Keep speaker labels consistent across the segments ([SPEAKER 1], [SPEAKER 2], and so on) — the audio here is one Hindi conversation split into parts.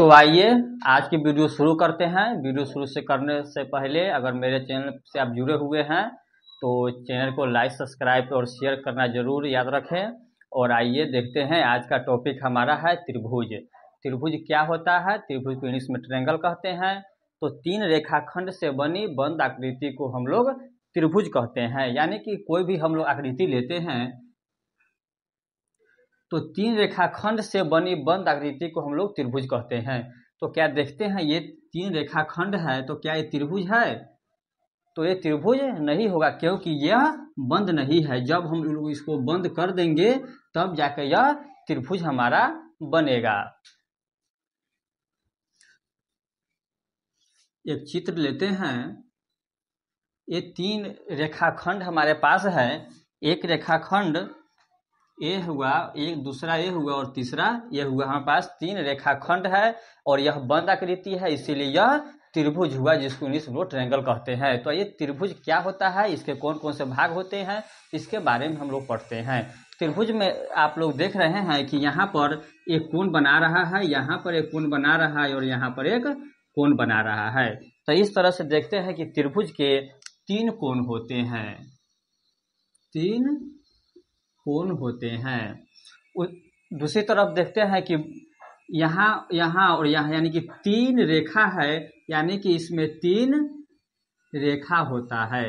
[SPEAKER 1] तो आइए आज की वीडियो शुरू करते हैं। वीडियो शुरू से करने से पहले अगर मेरे चैनल से आप जुड़े हुए हैं तो चैनल को लाइक, सब्सक्राइब और शेयर करना जरूर याद रखें। और आइए देखते हैं, आज का टॉपिक हमारा है त्रिभुज। त्रिभुज क्या होता है? त्रिभुज को इंग्लिश में ट्रायंगल कहते हैं। तो तीन रेखाखंड से बनी बंद आकृति को हम लोग त्रिभुज कहते हैं। यानी कि कोई भी हम लोग आकृति लेते हैं तो तीन रेखाखंड से बनी बंद आकृति को हम लोग त्रिभुज कहते हैं। तो क्या देखते हैं, ये तीन रेखाखंड है तो क्या ये त्रिभुज है? तो ये त्रिभुज नहीं होगा, क्योंकि यह बंद नहीं है। जब हम लोग इसको बंद कर देंगे तब जाकर यह त्रिभुज हमारा बनेगा। एक चित्र लेते हैं। ये तीन रेखाखंड हमारे पास है। एक रेखाखंड ये हुआ, एक दूसरा ये हुआ और तीसरा ये हुआ। हमारे पास तीन रेखाखंड है और यह बंद आकृति है, इसीलिए यह त्रिभुज हुआ, जिसको इंग्लिश में ट्रायंगल कहते हैं। तो ये त्रिभुज क्या होता है, इसके कौन कौन से भाग होते हैं, इसके बारे में हम लोग पढ़ते हैं। त्रिभुज में आप लोग देख रहे हैं कि यहाँ पर एक कोण बना रहा है, यहाँ पर एक कोण बना रहा है और यहाँ पर एक कोण बना रहा है। तो इस तरह से देखते हैं कि त्रिभुज के तीन कोण होते हैं। तीन कोण होते हैं। दूसरी तरफ देखते हैं कि यहाँ और यहाँ, यानी कि तीन रेखा है, यानी कि इसमें तीन रेखा होता है,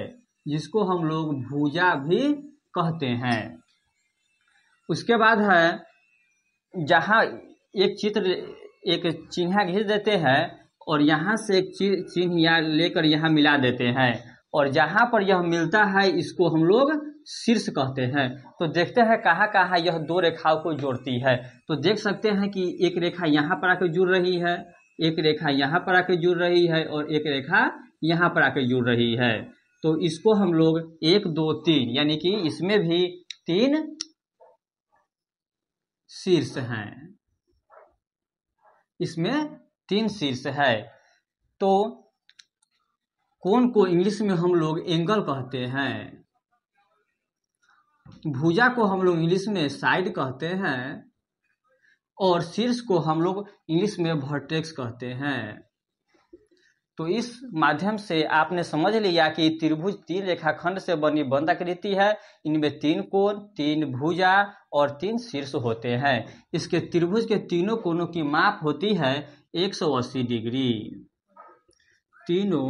[SPEAKER 1] जिसको हम लोग भुजा भी कहते हैं। उसके बाद है, जहाँ एक चित्र एक चिन्ह खींच देते हैं और यहाँ से एक चिन्ह लेकर यहाँ मिला देते हैं, और जहाँ पर यह मिलता है इसको हम लोग शीर्ष कहते हैं। तो देखते हैं कहाँ कहाँ यह दो रेखाओं को जोड़ती है। तो देख सकते हैं कि एक रेखा यहाँ पर आकर जुड़ रही है, एक रेखा यहाँ पर आकर जुड़ रही है और एक रेखा यहाँ पर आकर जुड़ रही है। तो इसको हम लोग 1 2 3, यानी कि इसमें भी तीन शीर्ष हैं, इसमें तीन शीर्ष है। तो कोण को इंग्लिश में हम लोग एंगल कहते हैं। भुजा को हम लोग इंग्लिश में साइड कहते हैं और शीर्ष को हम लोग इंग्लिश में वर्टेक्स कहते हैं। तो इस माध्यम से आपने समझ लिया कि त्रिभुज तीन रेखाखंड से बनी बंद आकृति है। इनमें तीन कोण, तीन भुजा और तीन शीर्ष होते हैं। इसके त्रिभुज के तीनों कोणों की माप होती है 180 डिग्री। तीनों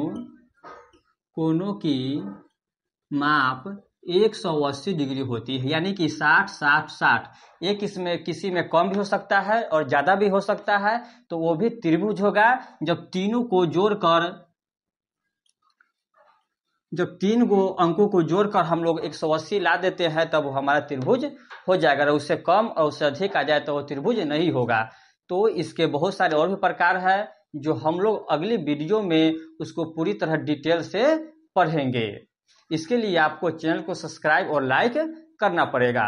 [SPEAKER 1] कोणों की माप 180 डिग्री होती है, यानी कि 60 60 60। एक इसमें किसी में कम भी हो सकता है और ज्यादा भी हो सकता है, तो वो भी त्रिभुज होगा। जब तीनों को जोड़कर, जब तीन गो अंकों को जोड़कर हम लोग 180 ला देते हैं तब वो हमारा त्रिभुज हो जाएगा। और उससे कम और उससे अधिक आ जाए तो वो त्रिभुज नहीं होगा। तो इसके बहुत सारे और भी प्रकार है, जो हम लोग अगली वीडियो में उसको पूरी तरह डिटेल से पढ़ेंगे। इसके लिए आपको चैनल को सब्सक्राइब और लाइक करना पड़ेगा।